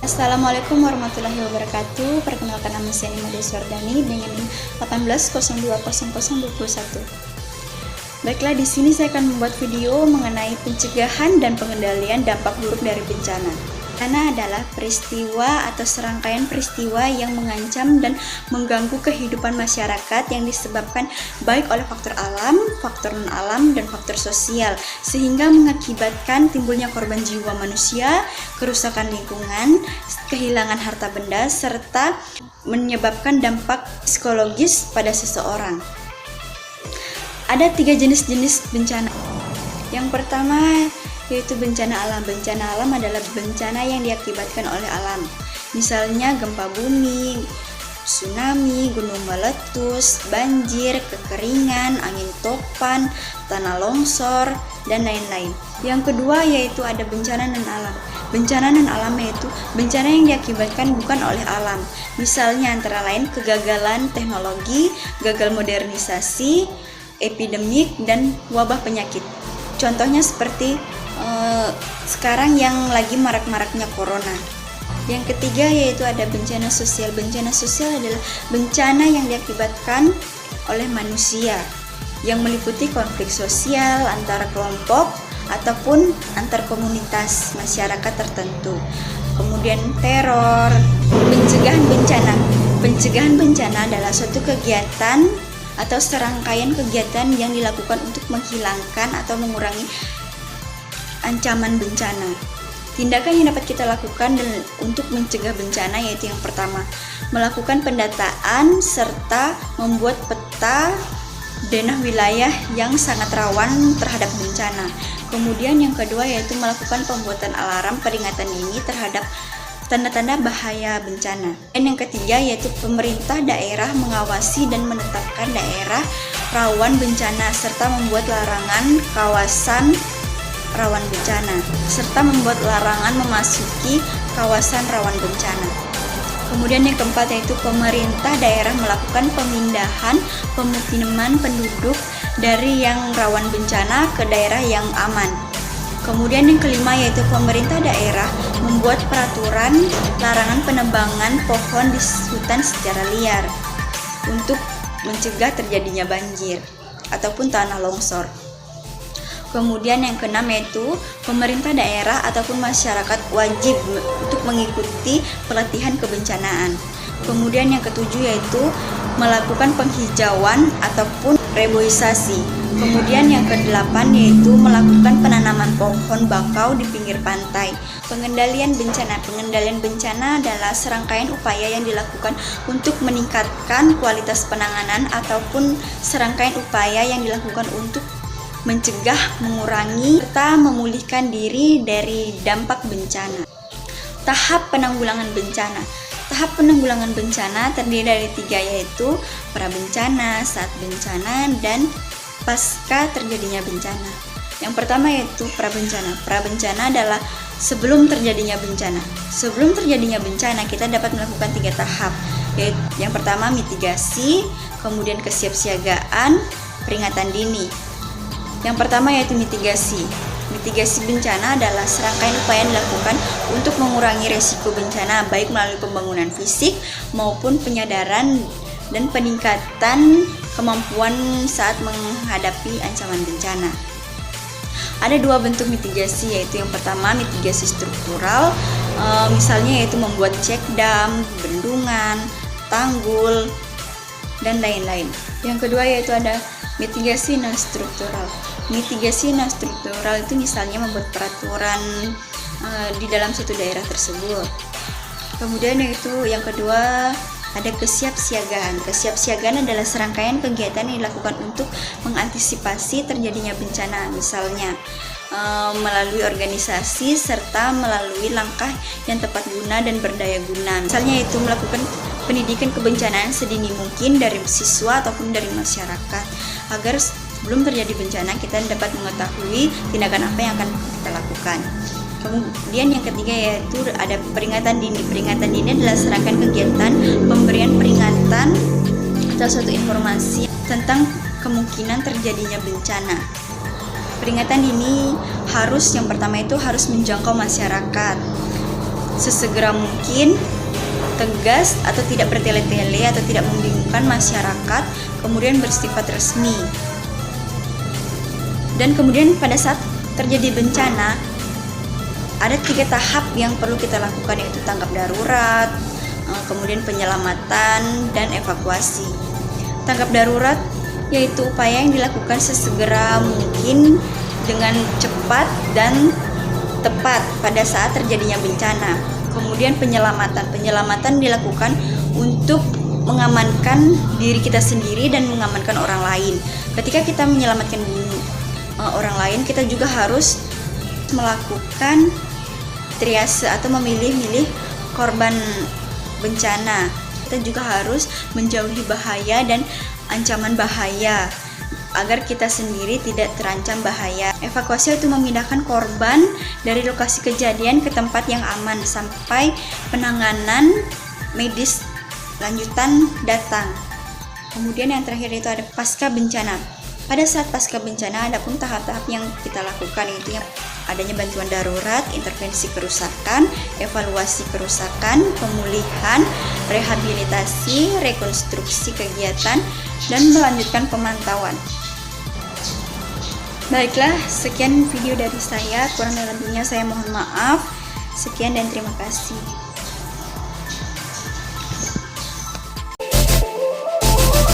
Assalamualaikum warahmatullahi wabarakatuh. Perkenalkan, nama saya Nima Deswardani dengan NIM 18020021. Baiklah, di sini saya akan membuat video mengenai pencegahan dan pengendalian dampak buruk dari bencana. Bencana adalah peristiwa atau serangkaian peristiwa yang mengancam dan mengganggu kehidupan masyarakat yang disebabkan baik oleh faktor alam, faktor non-alam, dan faktor sosial, sehingga mengakibatkan timbulnya korban jiwa manusia, kerusakan lingkungan, kehilangan harta benda, serta menyebabkan dampak psikologis pada seseorang. Ada 3 jenis bencana. Yang pertama yaitu bencana alam. Bencana alam adalah bencana yang diakibatkan oleh alam. Misalnya gempa bumi, tsunami, gunung meletus, banjir, kekeringan, angin topan, tanah longsor, dan lain-lain. Yang kedua yaitu ada bencana non-alam. Bencana non-alam yaitu bencana yang diakibatkan bukan oleh alam. Misalnya antara lain kegagalan teknologi, gagal modernisasi, epidemik, dan wabah penyakit. Contohnya seperti sekarang yang lagi marak-maraknya corona. Yang ketiga yaitu ada bencana sosial. Bencana sosial adalah bencana yang diakibatkan oleh manusia, yang meliputi konflik sosial antara kelompok ataupun antar komunitas masyarakat tertentu. Kemudian teror. Pencegahan bencana. Pencegahan bencana adalah suatu kegiatan atau serangkaian kegiatan yang dilakukan untuk menghilangkan atau mengurangi ancaman bencana. Tindakan yang dapat kita lakukan untuk mencegah bencana yaitu yang pertama, melakukan pendataan serta membuat peta denah wilayah yang sangat rawan terhadap bencana. Kemudian yang kedua yaitu melakukan pembuatan alarm peringatan dini terhadap tanda-tanda bahaya bencana. Dan yang ketiga yaitu pemerintah daerah mengawasi dan menetapkan daerah rawan bencana serta membuat larangan kawasan rawan bencana serta membuat larangan memasuki kawasan rawan bencana. Kemudian yang keempat yaitu pemerintah daerah melakukan pemindahan pemukiman penduduk dari yang rawan bencana ke daerah yang aman. Kemudian yang kelima yaitu pemerintah daerah membuat peraturan larangan penebangan pohon di hutan secara liar untuk mencegah terjadinya banjir ataupun tanah longsor. Kemudian yang keenam yaitu pemerintah daerah ataupun masyarakat wajib untuk mengikuti pelatihan kebencanaan. Kemudian yang ketujuh yaitu melakukan penghijauan ataupun reboisasi. Kemudian yang kedelapan yaitu melakukan penanaman pohon bakau di pinggir pantai. Pengendalian bencana. Pengendalian bencana adalah serangkaian upaya yang dilakukan untuk meningkatkan kualitas penanganan ataupun serangkaian upaya yang dilakukan untuk mencegah, mengurangi, serta memulihkan diri dari dampak bencana. Tahap penanggulangan bencana. Tahap penanggulangan bencana terdiri dari 3 yaitu prabencana, saat bencana, dan pasca terjadinya bencana. Yang pertama yaitu prabencana. Prabencana adalah sebelum terjadinya bencana. Sebelum terjadinya bencana kita dapat melakukan 3 tahap. Yaitu yang pertama mitigasi, kemudian kesiapsiagaan, peringatan dini. Yang pertama yaitu mitigasi. Mitigasi bencana adalah serangkaian upaya yang dilakukan untuk mengurangi resiko bencana baik melalui pembangunan fisik maupun penyadaran dan peningkatan kemampuan saat menghadapi ancaman bencana. Ada 2 bentuk mitigasi yaitu yang pertama mitigasi struktural, misalnya yaitu membuat cek dam, bendungan, tanggul, dan lain-lain. Yang kedua yaitu ada mitigasi non-struktural. Mitigasi non-struktural itu misalnya membuat peraturan di dalam suatu daerah tersebut. Kemudian yaitu yang kedua ada kesiapsiagaan. Kesiapsiagaan adalah serangkaian kegiatan yang dilakukan untuk mengantisipasi terjadinya bencana, misalnya melalui organisasi serta melalui langkah yang tepat guna dan berdaya guna. Misalnya itu melakukan pendidikan kebencanaan sedini mungkin dari siswa ataupun dari masyarakat agar sebelum terjadi bencana kita dapat mengetahui tindakan apa yang akan kita lakukan. Kemudian yang ketiga yaitu ada peringatan dini. Peringatan dini adalah serangkaian kegiatan pemberian peringatan atau suatu informasi tentang kemungkinan terjadinya bencana. Peringatan dini yang pertama itu harus menjangkau masyarakat. sesegera mungkin, tegas atau tidak bertele-tele atau tidak membingungkan masyarakat, kemudian bersifat resmi. Dan kemudian pada saat terjadi bencana, ada 3 tahap yang perlu kita lakukan, yaitu tanggap darurat, kemudian penyelamatan, dan evakuasi. Tanggap darurat yaitu upaya yang dilakukan sesegera mungkin dengan cepat dan tepat pada saat terjadinya bencana. Kemudian penyelamatan dilakukan untuk mengamankan diri kita sendiri dan mengamankan orang lain. Ketika kita menyelamatkan orang lain, kita juga harus melakukan triase atau memilih-milih korban bencana. Kita juga harus menjauhi bahaya dan ancaman bahaya agar kita sendiri tidak terancam bahaya. Evakuasi itu memindahkan korban dari lokasi kejadian ke tempat yang aman sampai penanganan medis lanjutan datang. Kemudian yang terakhir itu ada pasca bencana. Pada saat pasca bencana ada pun tahap-tahap yang kita lakukan, yaitu yang adanya bantuan darurat, intervensi kerusakan, evaluasi kerusakan, pemulihan, rehabilitasi, rekonstruksi kegiatan, dan melanjutkan pemantauan. Baiklah, sekian video dari saya. Kurang dan lebihnya saya mohon maaf. Sekian dan terima kasih.